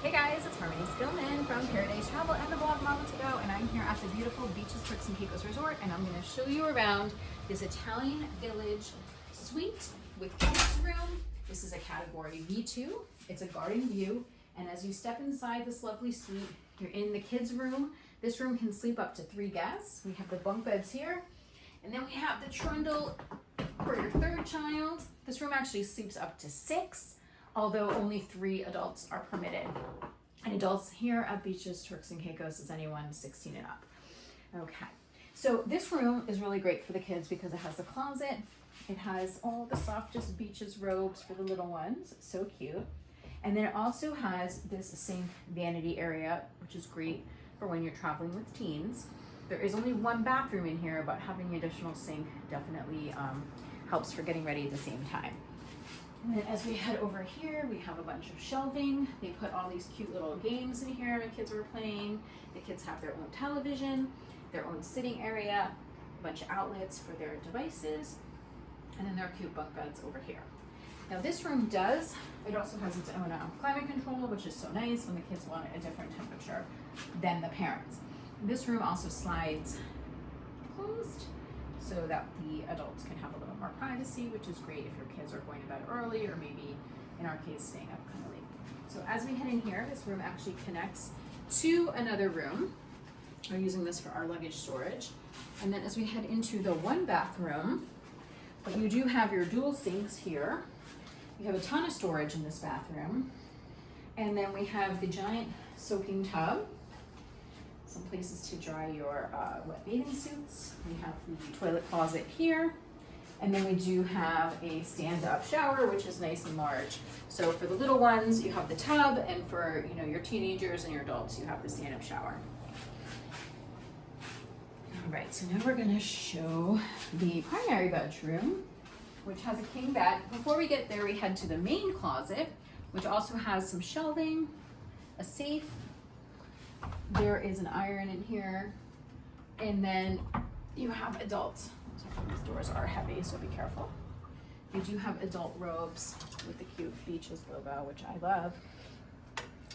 Hey guys, it's Skillman from Paradise Travel and the Blog Mama to Go, and I'm here at the beautiful beaches Turks and Caicos Resort, and I'm going to show you around this Italian village suite with kids room. This is a category V2. It's a garden view, and as you step inside this lovely suite, you're in the kids room. This room can sleep up to 3 guests. We have the bunk beds here, and then we have the trundle for your 3rd child. This room actually sleeps up to 6, although only 3 adults are permitted. And adults here at Beaches Turks and Caicos is anyone 16 and up. Okay, so this room is really great for the kids because it has a closet. It has all the softest beaches robes for the little ones, so cute. And then it also has this sink vanity area, which is great for when you're traveling with teens. There is only 1 bathroom in here, but having an additional sink definitely helps for getting ready at the same time. And then as we head over here, we have a bunch of shelving. They put all these cute little games in here the kids were playing. The kids have their own television, their own sitting area, a bunch of outlets for their devices, and then there are cute bunk beds over here. Now this room it also has its own climate control, which is so nice when the kids want a different temperature than the parents. This room also slides closed so that the adults can have a little more privacy, which is great if your kids are going to bed early or maybe, in our case, staying up kind of late. So as we head in here, this room actually connects to another room. We're using this for our luggage storage. And then as we head into the 1 bathroom, but you do have your dual sinks here. You have a ton of storage in this bathroom. And then we have the giant soaking tub. Some places to dry your wet bathing suits. We have the toilet closet here. And then we do have a stand-up shower, which is nice and large. So for the little ones, you have the tub, and for your teenagers and your adults, you have the stand-up shower. All right, so now we're gonna show the primary bedroom, which has a king bed. Before we get there, we head to the main closet, which also has some shelving, a safe. There is an iron in here, and then you have adults. These doors are heavy, so be careful. You do have adult robes with the cute Beaches logo, which I love.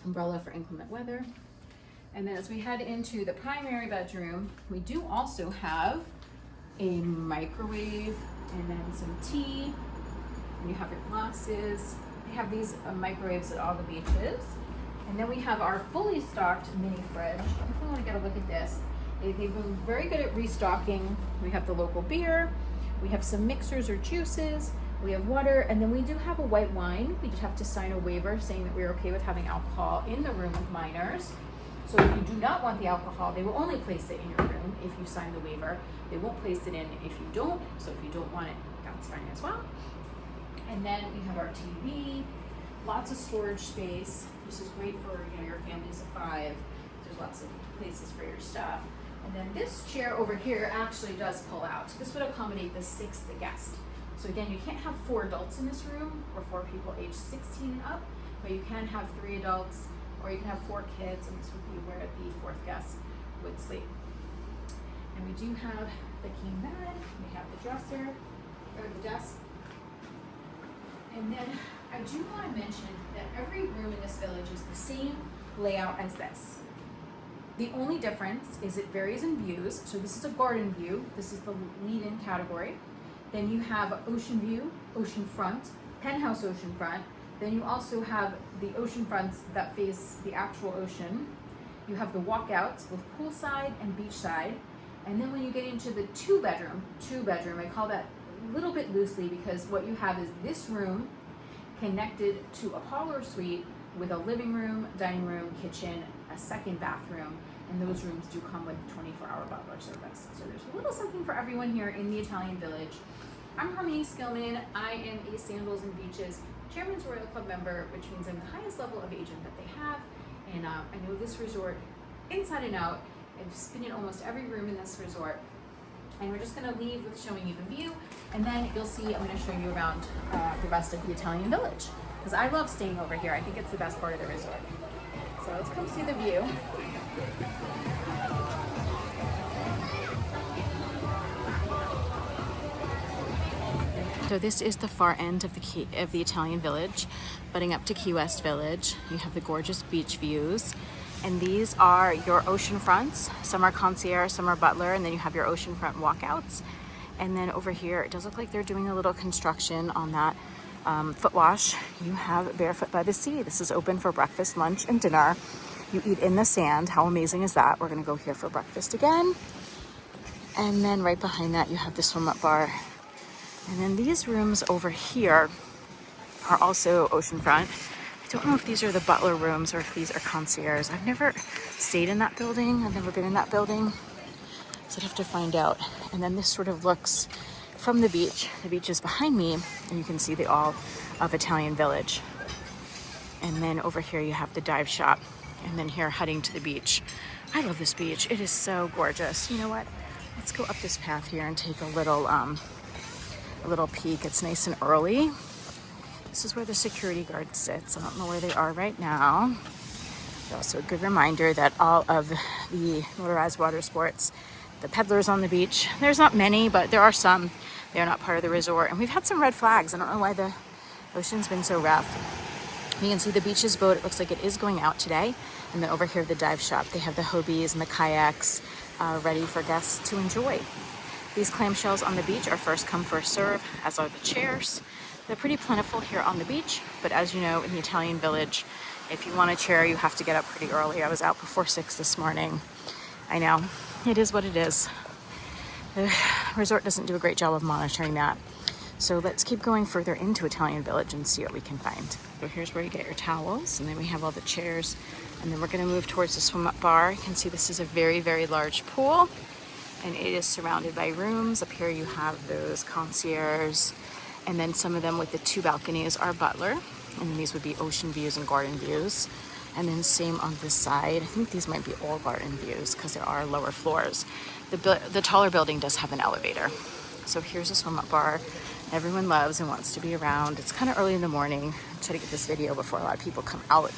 Umbrella for inclement weather. And then as we head into the primary bedroom, we do also have a microwave and then some tea. And you have your glasses. They have these microwaves at all the beaches. And then we have our fully stocked mini fridge. If you want to get a look at this, they've been very good at restocking. We have the local beer, we have some mixers or juices, we have water, and then we do have a white wine. We just have to sign a waiver saying that we're okay with having alcohol in the room with minors. So if you do not want the alcohol, they will only place it in your room if you sign the waiver. They won't place it in if you don't. So if you don't want it, that's fine as well. And then we have our TV, lots of storage space. This is great for your families of 5. There's lots of places for your stuff. And then this chair over here actually does pull out. This would accommodate the 6th guest. So again, you can't have 4 adults in this room or 4 people aged 16 and up, but you can have 3 adults or you can have 4 kids, and this would be where the 4th guest would sleep. And we do have the king bed, we have the dresser, or the desk. And then I do want to mention that every room in this village is the same layout as this. The only difference is it varies in views. So this is a garden view. This is the lead-in category. Then you have ocean view, ocean front, penthouse ocean front. Then you also have the ocean fronts that face the actual ocean. You have the walkouts with poolside and beachside. And then when you get into the two bedroom, I call that a little bit loosely because what you have is this room connected to a parlor suite with a living room, dining room, kitchen, a 2nd bathroom, and those rooms do come with 24-hour butler service. So there's a little something for everyone here in the Italian village. I'm Skillman. I am a Sandals and Beaches Chairman's Royal Club member, which means I'm the highest level of agent that they have. And I know this resort inside and out. I've been in almost every room in this resort. And we're just gonna leave with showing you the view, and then you'll see I'm gonna show you around the rest of the Italian village. Because I love staying over here. I think it's the best part of the resort. So let's come see the view. So this is the far end of the Italian village, butting up to Key West Village. You have the gorgeous beach views, and these are your ocean fronts. Some are concierge, some are butler, and then you have your oceanfront walkouts. And then over here, it does look like they're doing a little construction on that foot wash. You have Barefoot by the Sea. This is open for breakfast, lunch, and dinner. You eat in the sand. How amazing is that? We're gonna go here for breakfast again. And then right behind that, you have the swim up bar. And then these rooms over here are also oceanfront. I don't know if these are the butler rooms or if these are concierge. I've never stayed in that building. I've never been in that building. So I'd have to find out. And then this sort of looks from the beach. The beach is behind me, and you can see the all of Italian Village. And then over here you have the dive shop. And then here heading to the beach. I love this beach. It is so gorgeous. You know what? Let's go up this path here and take a little peek. It's nice and early. This is where the security guard sits. I don't know where they are right now. But also a good reminder that all of the motorized water sports, the peddlers on the beach, there's not many, but there are some. They're not part of the resort. And we've had some red flags. I don't know why the ocean's been so rough. You can see the beach's boat. It looks like it is going out today. And then over here, the dive shop. They have the Hobies and the kayaks ready for guests to enjoy. These clamshells on the beach are first come, first serve, as are the chairs. They're pretty plentiful here on the beach, but as you know, in the Italian Village, if you want a chair, you have to get up pretty early. I was out before 6 this morning. I know, it is what it is. The resort doesn't do a great job of monitoring that. So let's keep going further into Italian Village and see what we can find. So here's where you get your towels, and then we have all the chairs, and then we're gonna move towards the swim up bar. You can see this is a very, very large pool, and it is surrounded by rooms. Up here you have those concierges, and then some of them with the 2 balconies are butler, and then these would be ocean views and garden views. And then same on this side. I think these might be all garden views because there are lower floors. The taller building does have an elevator. So here's a swim up bar everyone loves and wants to be around. It's kind of early in the morning. I try to get this video before a lot of people come out.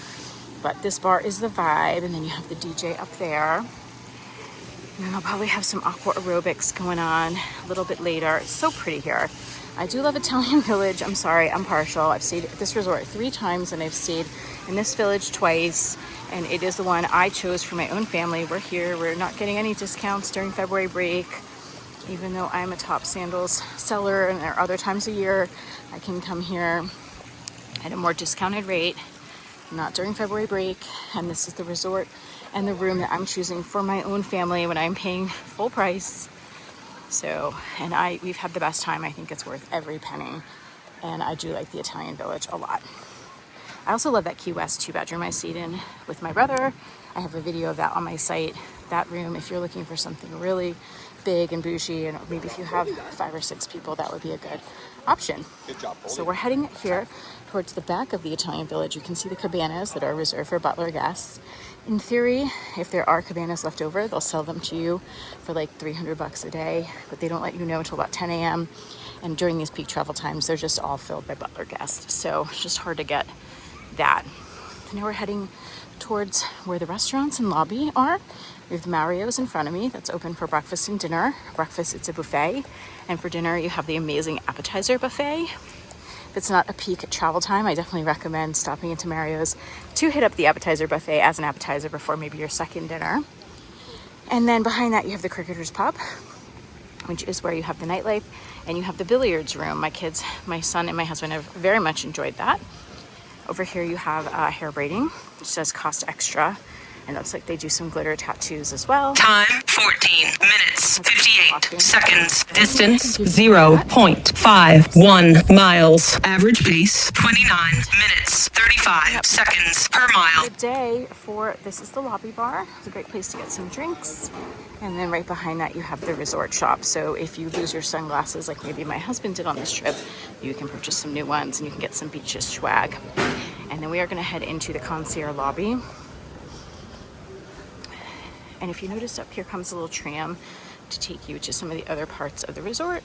But this bar is the vibe, and then you have the DJ up there. And then I'll probably have some aqua aerobics going on a little bit later. It's so pretty here. I do love Italian Village. I'm sorry, I'm partial. I've stayed at this resort 3 times, and I've stayed in this village twice, and it is the one I chose for my own family. We're here. We're not getting any discounts during February break, even though I'm a top sandals seller, and there are other times a year I can come here at a more discounted rate, not during February break. And this is the resort and the room that I'm choosing for my own family when I'm paying full price. So, and we've had the best time. I think it's worth every penny. And I do like the Italian Village a lot. I also love that Key West 2-bedroom I stayed in with my brother. I have a video of that on my site. That room, if you're looking for something really big and bougie, and maybe if you have 5 or 6 people, that would be a good option. Good job. So we're heading here towards the back of the Italian Village. You can see the cabanas that are reserved for butler guests. In theory, if there are cabanas left over, they'll sell them to you for like $300 a day, but they don't let you know until about 10 a.m. And during these peak travel times, they're just all filled by butler guests. So it's just hard to get that. So now we're heading towards where the restaurants and lobby are. We have the Mario's in front of me. That's open for breakfast and dinner. Breakfast, it's a buffet. And for dinner, you have the amazing appetizer buffet. If it's not a peak travel time, I definitely recommend stopping into Mario's to hit up the appetizer buffet as an appetizer before maybe your second dinner. And then behind that, you have the Cricketers Pub, which is where you have the nightlife, and you have the billiards room. My kids, my son and my husband have very much enjoyed that. Over here you have hair braiding, which says cost extra. And it looks like they do some glitter tattoos as well. Time 14 minutes 58 seconds. Distance 0.51 miles. Average pace 29 minutes 35 seconds per mile. Good day for, this is the lobby bar. It's a great place to get some drinks. And then right behind that you have the resort shop. So if you lose your sunglasses like maybe my husband did on this trip, you can purchase some new ones and you can get some beaches swag. And then we are going to head into the concierge lobby. And if you notice up here comes a little tram to take you to some of the other parts of the resort.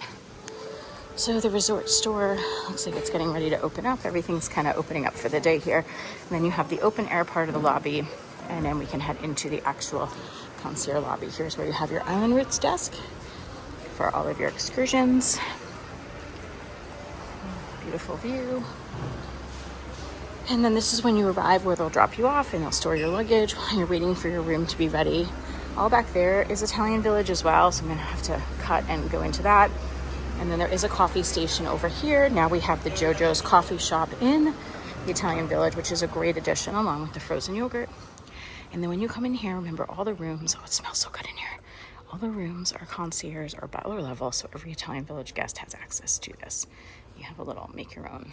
So the resort store looks like it's getting ready to open up. Everything's kind of opening up for the day here. And then you have the open air part of the lobby, and then we can head into the actual concierge lobby. Here's where you have your Island Routes desk for all of your excursions. Beautiful view. And then this is when you arrive where they'll drop you off and they'll store your luggage while you're waiting for your room to be ready. All back there is Italian Village as well, so I'm gonna have to cut and go into that. And then there is a coffee station over here. Now we have the JoJo's coffee shop in the Italian Village, which is a great addition along with the frozen yogurt. And then when you come in here, remember all the rooms, oh, it smells so good in here. All the rooms are concierge or butler level, so every Italian Village guest has access to this. You have a little make your own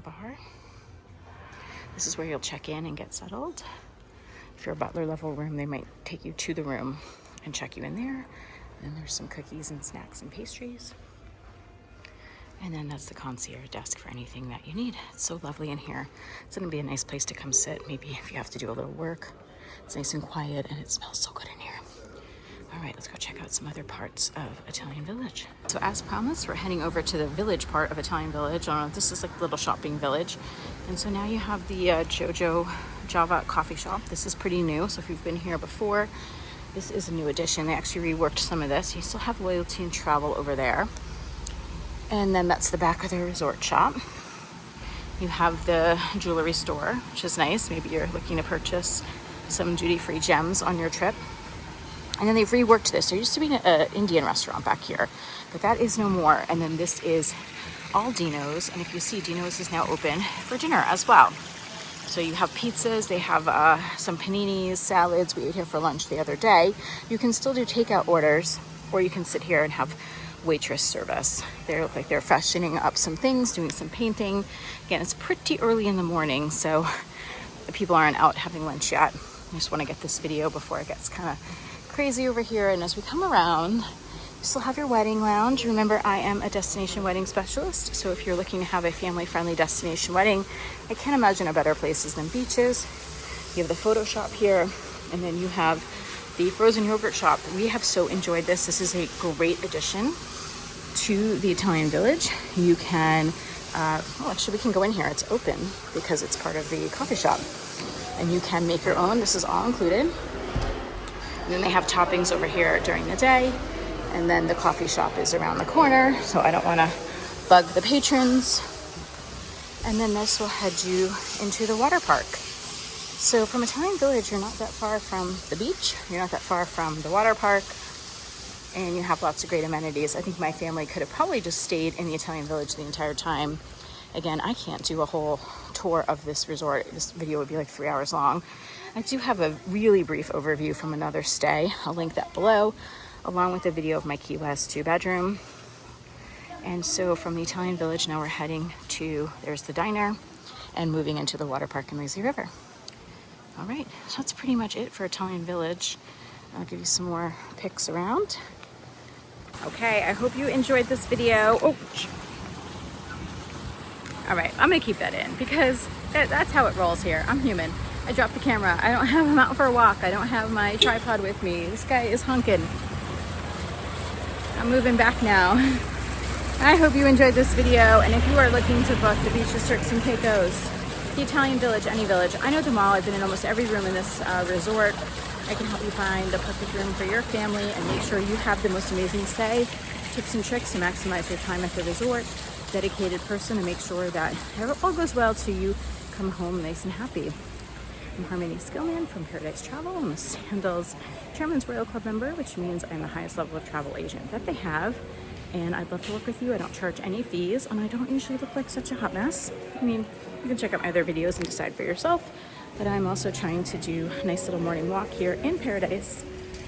bar. This is where you'll check in and get settled. If you're a butler level room, they might take you to the room and check you in there. And then there's some cookies and snacks and pastries. And then that's the concierge desk for anything that you need. It's so lovely in here. It's gonna be a nice place to come sit, maybe if you have to do a little work. It's nice and quiet and it smells so good in here. All right, let's go check out some other parts of Italian Village. So as promised, we're heading over to the village part of Italian Village. This is like a little shopping village. And so now you have the JoJo Java coffee shop. This is pretty new, so if you've been here before, this is a new addition. They actually reworked some of this. You still have loyalty and travel over there. And then that's the back of their resort shop. You have the jewelry store, which is nice. Maybe you're looking to purchase some duty-free gems on your trip. And then they've reworked this. There used to be an Indian restaurant back here, but that is no more. And then this is all Dino's. And if you see, Dino's is now open for dinner as well. So you have pizzas, they have some paninis, salads. We ate here for lunch the other day. You can still do takeout orders, or you can sit here and have waitress service. They look like they're freshening up some things, doing some painting. Again, it's pretty early in the morning, so the people aren't out having lunch yet. I just want to get this video before it gets kind of crazy over here. And as we come around, you still have your wedding lounge. Remember, I am a destination wedding specialist, so if you're looking to have a family-friendly destination wedding, I can't imagine a better places than beaches. You have the photo shop here, and then you have the frozen yogurt shop. We have so enjoyed this. This is a great addition to the Italian Village. You can, actually we can go in here. It's open because it's part of the coffee shop. And you can make your own. This is all included. And then they have toppings over here during the day. And then the coffee shop is around the corner, so I don't want to bug the patrons. And then this will head you into the water park. So from Italian Village, you're not that far from the beach. You're not that far from the water park. And you have lots of great amenities. I think my family could have probably just stayed in the Italian Village the entire time. Again, I can't do a whole tour of this resort. This video would be like 3 hours long. I do have a really brief overview from another stay. I'll link that below, along with a video of my Key West 2-bedroom. And so from the Italian Village, now we're heading to, there's the diner, and moving into the water park and lazy river. All right, so that's pretty much it for Italian Village. I'll give you some more pics around. Okay, I hope you enjoyed this video. Oh, all right, I'm gonna keep that in because that's how it rolls here. I'm human. I dropped the camera. I don't have him out for a walk. I don't have my tripod with me. This guy is hunking. I'm moving back now. I hope you enjoyed this video, and if you are looking to book the beaches, Turks and Caicos, the Italian Village, any village, I know them all. I've been in almost every room in this resort. I can help you find the perfect room for your family and make sure you have the most amazing stay. Tips and tricks to maximize your time at the resort. Dedicated person to make sure that all goes well till you come home nice and happy. I'm Harmony Skillman from Paradise Travel. I'm a Sandals Chairman's Royal Club member, which means I'm the highest level of travel agent that they have. And I'd love to work with you. I don't charge any fees, and I don't usually look like such a hot mess. I mean, you can check out my other videos and decide for yourself. But I'm also trying to do a nice little morning walk here in Paradise.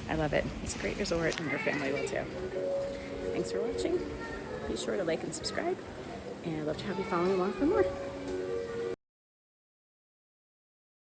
I love it. It's a great resort, and your family will too. Thanks for watching. Be sure to like and subscribe, and I'd love to have you following along for more.